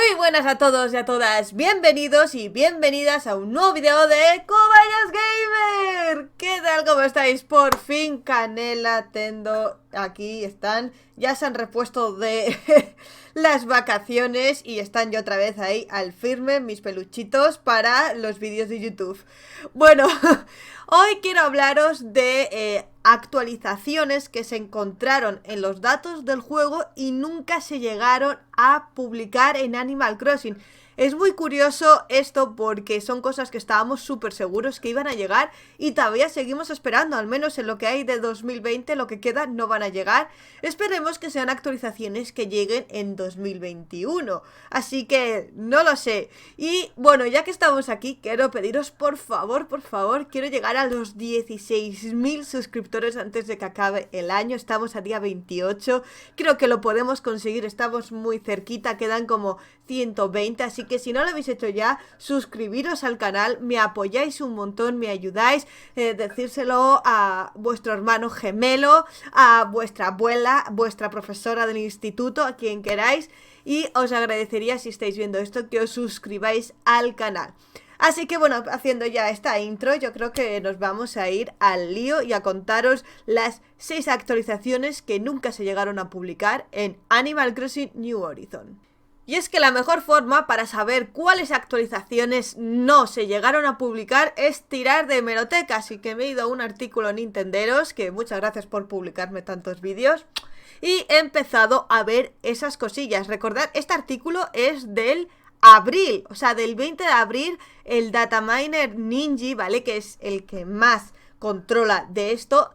Muy buenas a todos y a todas, bienvenidos y bienvenidas a un nuevo video de Cobayas Gamer. ¿Qué tal? ¿Cómo estáis? Por fin Canela, Tendo, aquí están. Ya se han repuesto de las vacaciones y están ya otra vez ahí al firme, mis peluchitos, para los vídeos de YouTube. Bueno, hoy quiero hablaros de actualizaciones que se encontraron en los datos del juego y nunca se llegaron a publicar en Animal Crossing. Es muy curioso esto porque son cosas que estábamos súper seguros que iban a llegar y todavía seguimos esperando, al menos en lo que hay de 2020, lo que queda no van a llegar. Esperemos que sean actualizaciones que lleguen en 2021, así que no lo sé. Y bueno, ya que estamos aquí, quiero pediros por favor, quiero llegar a los 16.000 suscriptores antes de que acabe el año. Estamos a día 28, creo que lo podemos conseguir, estamos muy cerquita, quedan como 120, así que si no lo habéis hecho ya, suscribiros al canal, me apoyáis un montón, me ayudáis, decírselo a vuestro hermano gemelo, a vuestra abuela, vuestra profesora del instituto, a quien queráis, y os agradecería, si estáis viendo esto, que os suscribáis al canal. Así que bueno, haciendo ya esta intro, yo creo que nos vamos a ir al lío y a contaros las 6 actualizaciones que nunca se llegaron a publicar en Animal Crossing New Horizons. Y es que la mejor forma para saber cuáles actualizaciones no se llegaron a publicar es tirar de hemeroteca, así que me he ido a un artículo Nintenderos, que muchas gracias por publicarme tantos vídeos, y he empezado a ver esas cosillas. Recordad, este artículo es del abril, o sea, del 20 de abril, el dataminer Ninja, ¿vale? Que es el que más controla de esto,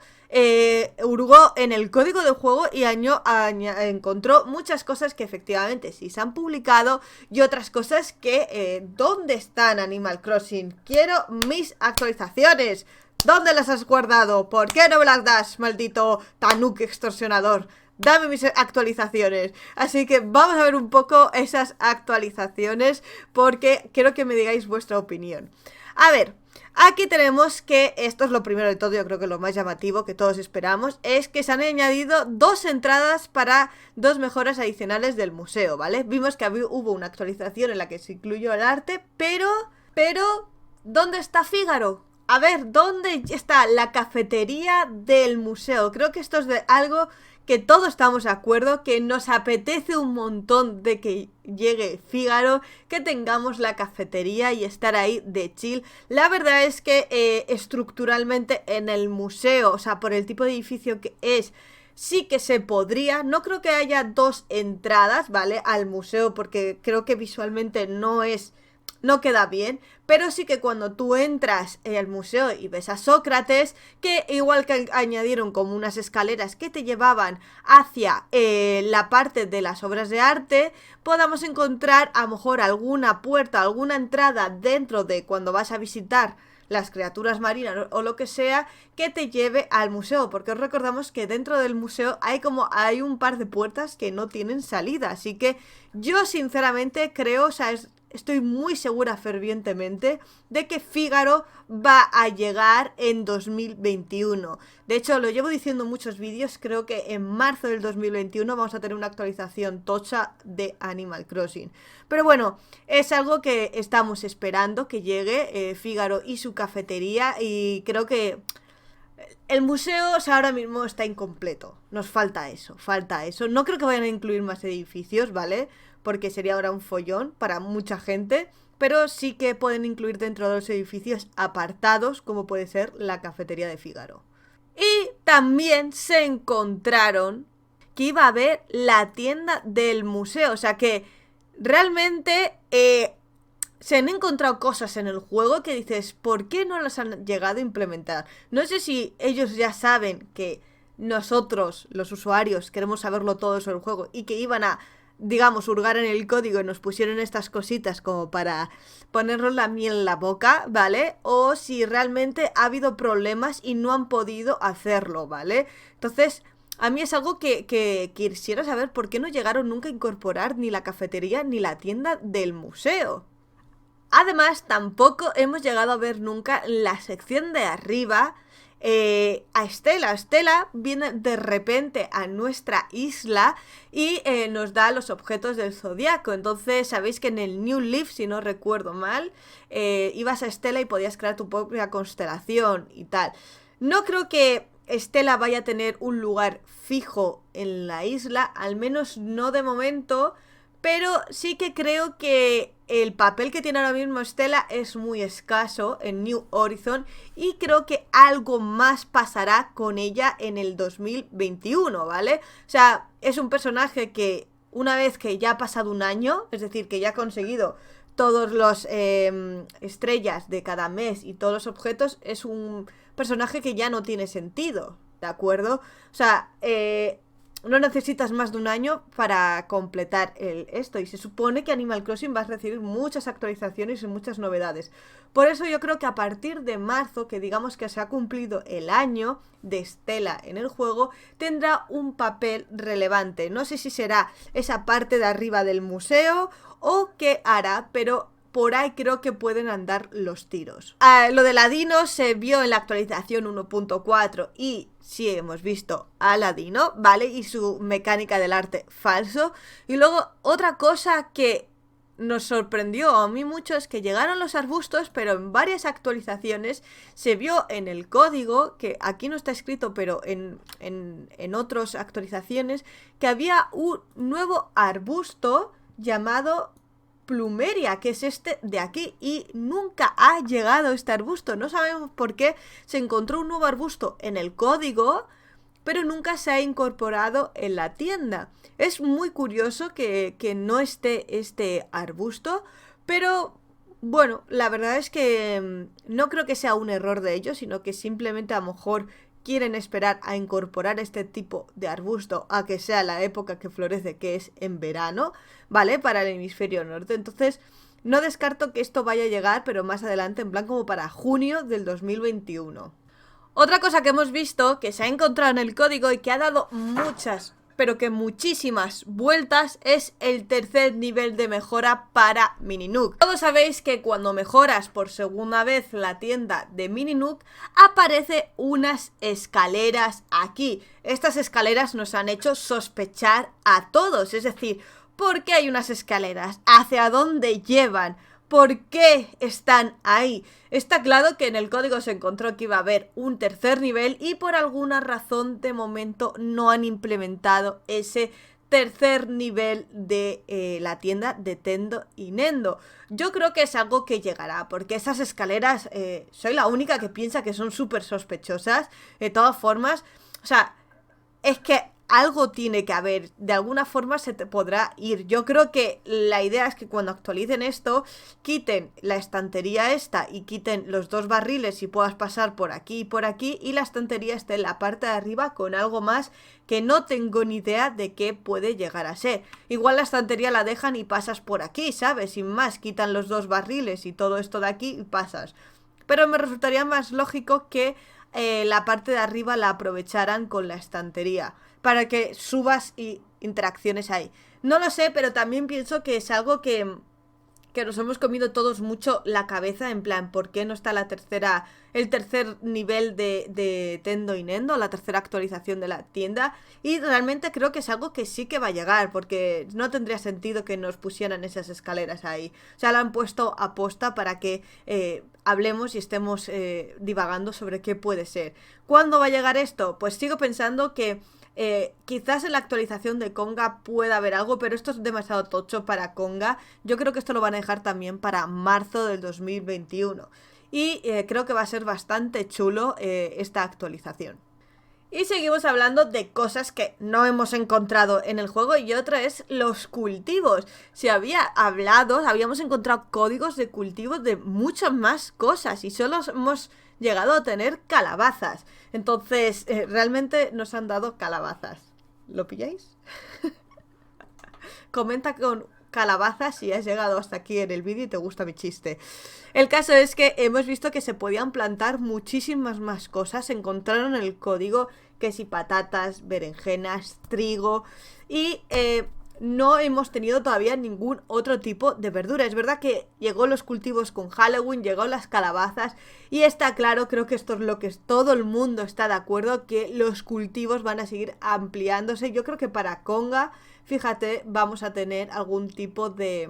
hurgó en el código del juego y encontró muchas cosas que efectivamente sí se han publicado y otras cosas que ¿dónde están, Animal Crossing? Quiero mis actualizaciones. ¿Dónde las has guardado? ¿Por qué no me las das, maldito Tanuki extorsionador? Dame mis actualizaciones. Así que vamos a ver un poco esas actualizaciones porque quiero que me digáis vuestra opinión. A ver, aquí tenemos que, esto es lo primero de todo, yo creo que lo más llamativo que todos esperamos, es que se han añadido 2 entradas para 2 mejoras adicionales del museo, ¿vale? Vimos que hubo una actualización en la que se incluyó el arte, pero, ¿dónde está Fígaro? A ver, ¿dónde está la cafetería del museo? Creo que esto es de algo que todos estamos de acuerdo, que nos apetece un montón de que llegue Fígaro, que tengamos la cafetería y estar ahí de chill. La verdad es que estructuralmente en el museo, o sea, por el tipo de edificio que es, sí que se podría. No creo que haya 2 entradas, ¿vale? Al museo, porque creo que visualmente no queda bien, pero sí que cuando tú entras al museo y ves a Sócrates, que igual que añadieron como unas escaleras que te llevaban hacia la parte de las obras de arte, podamos encontrar a lo mejor alguna puerta, alguna entrada dentro de cuando vas a visitar las criaturas marinas o lo que sea, que te lleve al museo, porque os recordamos que dentro del museo hay un par de puertas que no tienen salida, así que yo sinceramente creo, o sea, estoy muy segura fervientemente de que Fígaro va a llegar en 2021. De hecho, lo llevo diciendo en muchos vídeos, creo que en marzo del 2021 vamos a tener una actualización tocha de Animal Crossing. Pero bueno, es algo que estamos esperando que llegue, Fígaro y su cafetería, y creo que el museo, o sea, ahora mismo está incompleto. Nos falta eso, No creo que vayan a incluir más edificios, ¿vale? Porque sería ahora un follón para mucha gente, pero sí que pueden incluir dentro de los edificios apartados, como puede ser la cafetería de Fígaro. Y también se encontraron que iba a haber la tienda del museo, o sea que realmente se han encontrado cosas en el juego que dices, ¿por qué no las han llegado a implementar? No sé si ellos ya saben que nosotros, los usuarios, queremos saberlo todo sobre el juego y que iban a, digamos, hurgar en el código y nos pusieron estas cositas como para ponernos la miel en la boca, ¿vale? O si realmente ha habido problemas y no han podido hacerlo, ¿vale? Entonces, a mí es algo que quisiera saber por qué no llegaron nunca a incorporar ni la cafetería ni la tienda del museo. Además, tampoco hemos llegado a ver nunca la sección de arriba a Estela. Estela viene de repente a nuestra isla y nos da los objetos del zodiaco. Entonces sabéis que en el New Leaf, si no recuerdo mal, ibas a Estela y podías crear tu propia constelación y tal. No creo que Estela vaya a tener un lugar fijo en la isla, al menos no de momento, pero sí que creo que el papel que tiene ahora mismo Estela es muy escaso en New Horizon y creo que algo más pasará con ella en el 2021, ¿vale? O sea, es un personaje que una vez que ya ha pasado un año, es decir, que ya ha conseguido todos los estrellas de cada mes y todos los objetos, es un personaje que ya no tiene sentido, ¿de acuerdo? O sea, no necesitas más de un año para completar esto. Y se supone que Animal Crossing va a recibir muchas actualizaciones y muchas novedades. Por eso yo creo que a partir de marzo, que digamos que se ha cumplido el año de Estela en el juego, tendrá un papel relevante. No sé si será esa parte de arriba del museo o qué hará, pero por ahí creo que pueden andar los tiros. Lo de Ladino se vio en la actualización 1.4 y sí hemos visto a Ladino, ¿vale? Y su mecánica del arte falso. Y luego otra cosa que nos sorprendió a mí mucho es que llegaron los arbustos, pero en varias actualizaciones se vio en el código, que aquí no está escrito, pero en otras actualizaciones, que había un nuevo arbusto llamado Plumeria, que es este de aquí, y nunca ha llegado este arbusto. No sabemos por qué se encontró un nuevo arbusto en el código, pero nunca se ha incorporado en la tienda. Es muy curioso que no esté este arbusto, pero bueno, la verdad es que no creo que sea un error de ellos, sino que simplemente a lo mejor quieren esperar a incorporar este tipo de arbusto a que sea la época que florece, que es en verano, ¿vale? Para el hemisferio norte. Entonces, no descarto que esto vaya a llegar, pero más adelante, en plan como para junio del 2021. Otra cosa que hemos visto, que se ha encontrado en el código y que ha dado muchas, pero que muchísimas vueltas, es el tercer nivel de mejora para Mini Nook. Todos sabéis que cuando mejoras por segunda vez la tienda de Mini Nook, aparece unas escaleras aquí. Estas escaleras nos han hecho sospechar a todos, es decir, ¿por qué hay unas escaleras? ¿Hacia dónde llevan? ¿Por qué están ahí? Está claro que en el código se encontró que iba a haber un tercer nivel y por alguna razón de momento no han implementado ese tercer nivel de la tienda de Tendo y Nendo. Yo creo que es algo que llegará, porque esas escaleras, soy la única que piensa que son súper sospechosas. De todas formas, o sea, es que algo tiene que haber, de alguna forma se te podrá ir. Yo creo que la idea es que cuando actualicen esto, quiten la estantería esta y quiten los dos barriles y puedas pasar por aquí y la estantería esté en la parte de arriba con algo más que no tengo ni idea de qué puede llegar a ser. Igual la estantería la dejan y pasas por aquí, ¿sabes? Sin más, quitan los dos barriles y todo esto de aquí y pasas. Pero me resultaría más lógico que la parte de arriba la aprovecharan con la estantería para que subas y interacciones ahí. No lo sé, pero también pienso que es algo que nos hemos comido todos mucho la cabeza, en plan, ¿por qué no está el tercer nivel de Tendo y Nendo, la tercera actualización de la tienda? Y realmente creo que es algo que sí que va a llegar, porque no tendría sentido que nos pusieran esas escaleras ahí. O sea, la han puesto a posta para que hablemos y estemos divagando sobre qué puede ser. ¿Cuándo va a llegar esto? Pues sigo pensando que quizás en la actualización de Conga pueda haber algo, pero esto es demasiado tocho para Conga. Yo creo que esto lo van a dejar también para marzo del 2021 y creo que va a ser bastante chulo esta actualización. Y seguimos hablando de cosas que no hemos encontrado en el juego, y otra es los cultivos. Habíamos encontrado códigos de cultivos de muchas más cosas y solo hemos llegado a tener calabazas. Entonces, realmente nos han dado calabazas. ¿Lo pilláis? Comenta con calabazas si has llegado hasta aquí en el vídeo y te gusta mi chiste. El caso es que hemos visto que se podían plantar muchísimas más cosas. Se encontraron en el código que si patatas, berenjenas, trigo y no hemos tenido todavía ningún otro tipo de verdura. Es verdad que llegó los cultivos con Halloween, llegó las calabazas y está claro, creo que esto es lo que todo el mundo está de acuerdo, que los cultivos van a seguir ampliándose. Yo creo que para Conga, fíjate, vamos a tener algún tipo de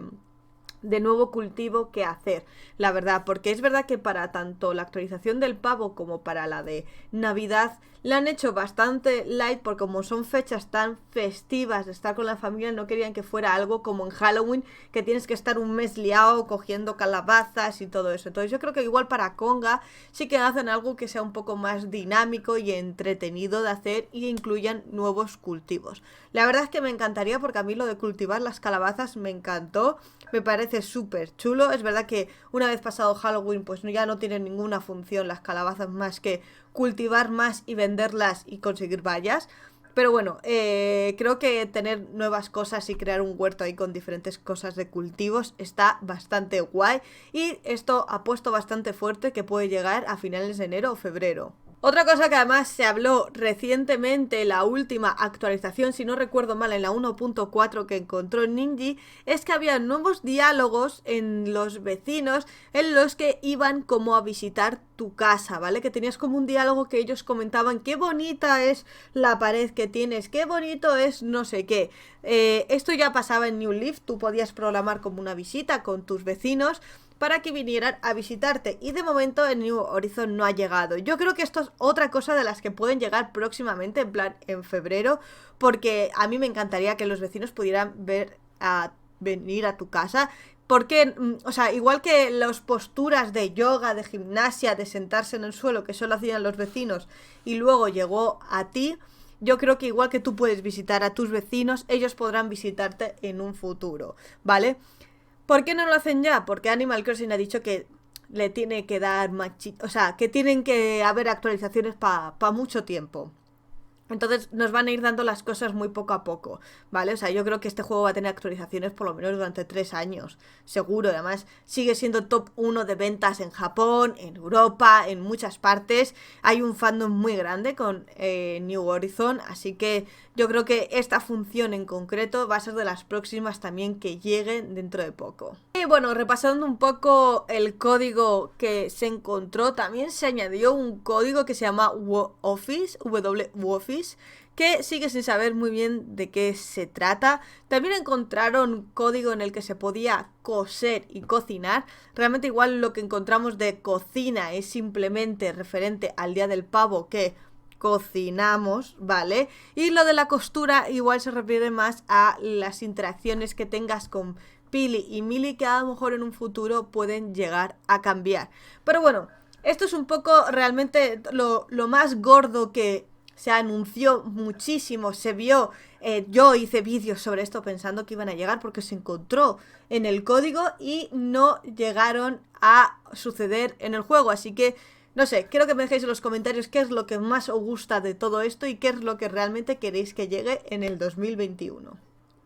nuevo cultivo que hacer, la verdad, porque es verdad que para tanto la actualización del pavo como para la de Navidad la han hecho bastante light, porque como son fechas tan festivas de estar con la familia, no querían que fuera algo como en Halloween, que tienes que estar un mes liado cogiendo calabazas y todo eso. Entonces yo creo que igual para Conga sí que hacen algo que sea un poco más dinámico y entretenido de hacer y incluyan nuevos cultivos. La verdad es que me encantaría, porque a mí lo de cultivar las calabazas me encantó, me parece súper chulo. Es verdad que una vez pasado Halloween pues ya no tienen ninguna función las calabazas más que cultivar más y venderlas y conseguir bayas. Pero bueno, creo que tener nuevas cosas y crear un huerto ahí con diferentes cosas de cultivos está bastante guay. Y esto ha puesto bastante fuerte que puede llegar a finales de enero o febrero. Otra cosa que además se habló recientemente, la última actualización, si no recuerdo mal, en la 1.4 que encontró Ninji, es que había nuevos diálogos en los vecinos en los que iban como a visitar tu casa, ¿vale? Que tenías como un diálogo que ellos comentaban: qué bonita es la pared que tienes, qué bonito es no sé qué. Esto ya pasaba en New Leaf, tú podías programar como una visita con tus vecinos para que vinieran a visitarte, y de momento en New Horizon no ha llegado. Yo creo que esto es otra cosa de las que pueden llegar próximamente, en plan en febrero, porque a mí me encantaría que los vecinos pudieran venir a tu casa. Porque, o sea, igual que las posturas de yoga, de gimnasia, de sentarse en el suelo, que solo hacían los vecinos y luego llegó a ti, yo creo que igual que tú puedes visitar a tus vecinos, ellos podrán visitarte en un futuro, ¿vale? ¿Por qué no lo hacen ya? Porque Animal Crossing ha dicho que le tiene que dar o sea, que tienen que haber actualizaciones para mucho tiempo. Entonces nos van a ir dando las cosas muy poco a poco, ¿vale? O sea, yo creo que este juego va a tener actualizaciones por lo menos durante 3 años, seguro. Además, sigue siendo top 1 de ventas en Japón, en Europa, en muchas partes. Hay un fandom muy grande con New Horizon, así que yo creo que esta función en concreto va a ser de las próximas también que lleguen dentro de poco. Y bueno, repasando un poco el código que se encontró, también se añadió un código que se llama WOFIS, WOFIS, que sigue sin saber muy bien de qué se trata. También encontraron código en el que se podía coser y cocinar. Realmente igual lo que encontramos de cocina es simplemente referente al Día del Pavo, que cocinamos, ¿vale? Y lo de la costura igual se refiere más a las interacciones que tengas con Pili y Mili, que a lo mejor en un futuro pueden llegar a cambiar. Pero bueno, esto es un poco realmente lo más gordo que se anunció muchísimo, se vio. Yo hice vídeos sobre esto pensando que iban a llegar porque se encontró en el código y no llegaron a suceder en el juego. Así que, no sé, quiero que me dejéis en los comentarios qué es lo que más os gusta de todo esto y qué es lo que realmente queréis que llegue en el 2021.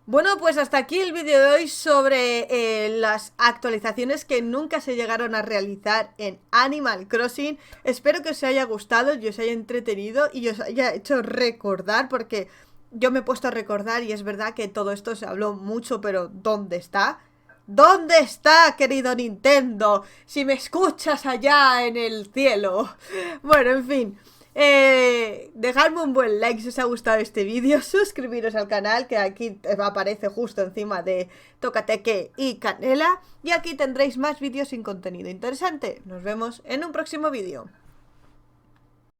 Bueno, pues hasta aquí el vídeo de hoy sobre las actualizaciones que nunca se llegaron a realizar en Animal Crossing. Espero que os haya gustado y os haya entretenido y os haya hecho recordar, porque yo me he puesto a recordar y es verdad que todo esto se habló mucho, pero ¿dónde está? ¿Dónde está, querido Nintendo? Si me escuchas allá en el cielo. Bueno, en fin. Dejadme un buen like si os ha gustado este vídeo, suscribiros al canal, que aquí aparece justo encima de Tocateque y Canela, y aquí tendréis más vídeos sin contenido interesante. Nos vemos en un próximo vídeo.